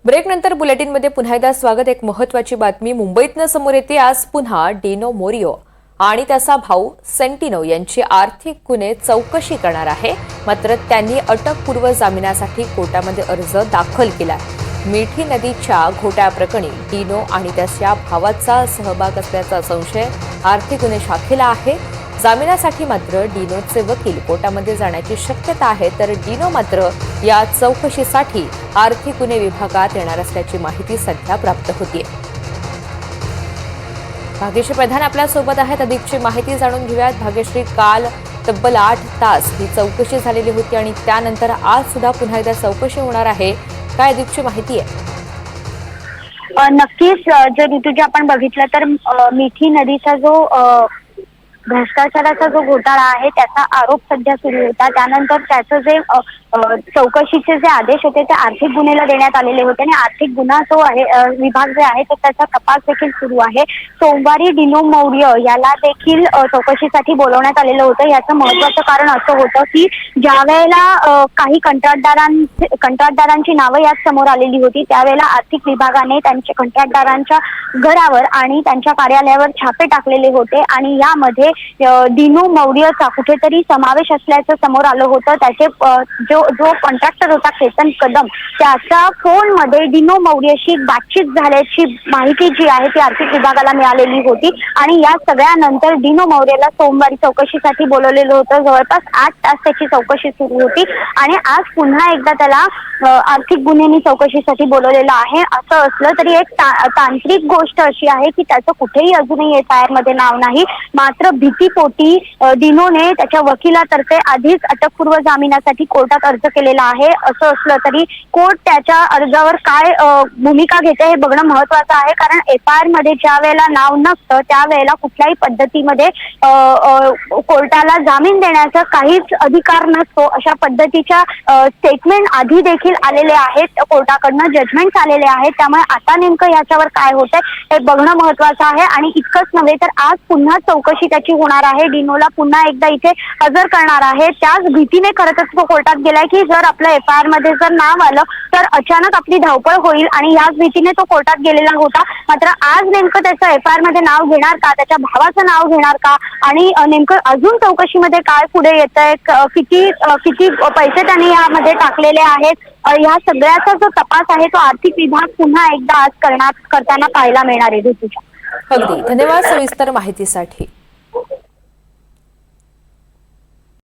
ब्रेकनंतर बुलेटिनमध्ये पुन्हा एकदा स्वागत। एक महत्त्वाची बातमी मुंबईतनं समोर येते। आज पुन्हा डिनो मोरियो आणि त्याचा भाऊ सेंटिनो यांची आर्थिक गुन्हे चौकशी करणार आहे। मात्र त्यांनी अटकपूर्व जामिनासाठी कोर्टामध्ये अर्ज दाखल केला। मिठी नदीच्या घोटाळ्याप्रकरणी डिनो आणि त्याच्या भावाचा सहभाग असल्याचा संशय आर्थिक गुन्हे शाखेला आहे। जामिनासाठी मात्र डिनोचे वकील कोर्टामध्ये जाण्याची शक्यता आहे, तर डिनो मात्र या चौकशीसाठी आर्थिक गुन्हे विभागात येणार असल्याची माहिती सध्या प्राप्त होतीये। भाग्यश्री प्रधान आपल्या सोबत आहेत। अधिकची माहिती जाणून घेऊयात। भाग्यश्री, काल तब्बल 8 तास ही चौकशी झालेली होती आणि त्यानंतर आज सुद्धा पुन्हा एकदा चौकशी होणार आहे। काय अधिकची माहिती आहे? नक्कीच जर ऋतुजा आपण बघितलं तर मिठी नदीचा जो भ्रष्टाचाराचा जो घोटाळा आहे त्याचा आरोप सध्या सुरू होता। त्यानंतर त्याचं जे चौकशीचे जे आदेश होते ते आर्थिक गुन्ह्याला देण्यात आलेले होते आणि आर्थिक गुन्हा जो आहे विभाग जे आहे तर त्याचा तपास देखील सुरू आहे। सोमवारी डिनो मोरियो याला देखील चौकशीसाठी बोलवण्यात आलेलं होतं। याचं महत्त्वाचं कारण असं होतं की ज्या वेळेला काही कंत्राटदारांची नावं यात समोर आलेली होती त्यावेळेला आर्थिक विभागाने त्यांच्या कंत्राटदारांच्या घरावर आणि त्यांच्या कार्यालयावर छापे टाकलेले होते आणि यामध्ये डिनो मोरियोचा कुठेतरी समावेश असल्याचं समोर आलं होतं। त्याचे जो कॉन्ट्रॅक्टर होता केतन कदम त्याच्या फोनमध्ये डिनो मोरियोशी बातचीत झाल्याची माहिती जी आहे ती आर्थिक विभागाला मिळालेली होती आणि या सगळ्यानंतर डिनो मोरियोला सोमवारी चौकशीसाठी बोलवलेलं होतं। जवळपास 8 तास त्याची चौकशी सुरू होती आणि आज पुन्हा एकदा त्याला आर्थिक गुन्ह्यांनी चौकशीसाठी बोलवलेलं आहे। असं असलं तरी एक तांत्रिक गोष्ट अशी आहे की त्याचं कुठेही अजूनही FIR मध्ये नाव नाही। मात्र भीतीपोटी डिनोने त्याच्या वकिलातर्फे आधीच अटकपूर्व जामिनासाठी कोर्टात अर्ज केलेला आहे। असं असलं तरी कोर्ट त्याच्या अर्जावर काय भूमिका घेते हे बघणं महत्त्वाचं आहे, कारण FIR मध्ये ज्या वेळेला नाव नसतं त्यावेळेला कुठल्याही पद्धतीमध्ये कोर्टाला जामीन देण्याचा काहीच अधिकार नसतो। अशा पद्धतीच्या स्टेटमेंट आधी देखील आलेले आहेत, कोर्टाकडनं जजमेंट आलेले आहेत। त्यामुळे आता नेमकं याच्यावर काय होतंय हे बघणं महत्त्वाचं आहे आणि इतकंच नव्हे तर आज पुन्हा चौकशी त्याची होणार आहे। डिनोला पुन्हा एकदा इथे हजर करणार आहे। त्याच भीतीने खरं तर तो कोर्टात गेलाय की जर आपलं FIR मध्ये जर नाव आलं तर अचानक आपली धावपळ होईल आणि याच भीतीने तो कोर्टात गेलेला होता। मात्र आज नेमकं त्याचं FIR मध्ये नाव घेणार का, त्याच्या भावाचं नाव घेणार का आणि नेमकं अजून चौकशीमध्ये काय पुढे येतंय, किती पैसे त्यांनी यामध्ये टाकलेले आहेत, या सगळ्याचा जो तपास आहे तो आर्थिक विभाग पुन्हा एकदा आज करताना पाहायला मिळणार आहे। अगदी धन्यवाद सविस्तर माहितीसाठी।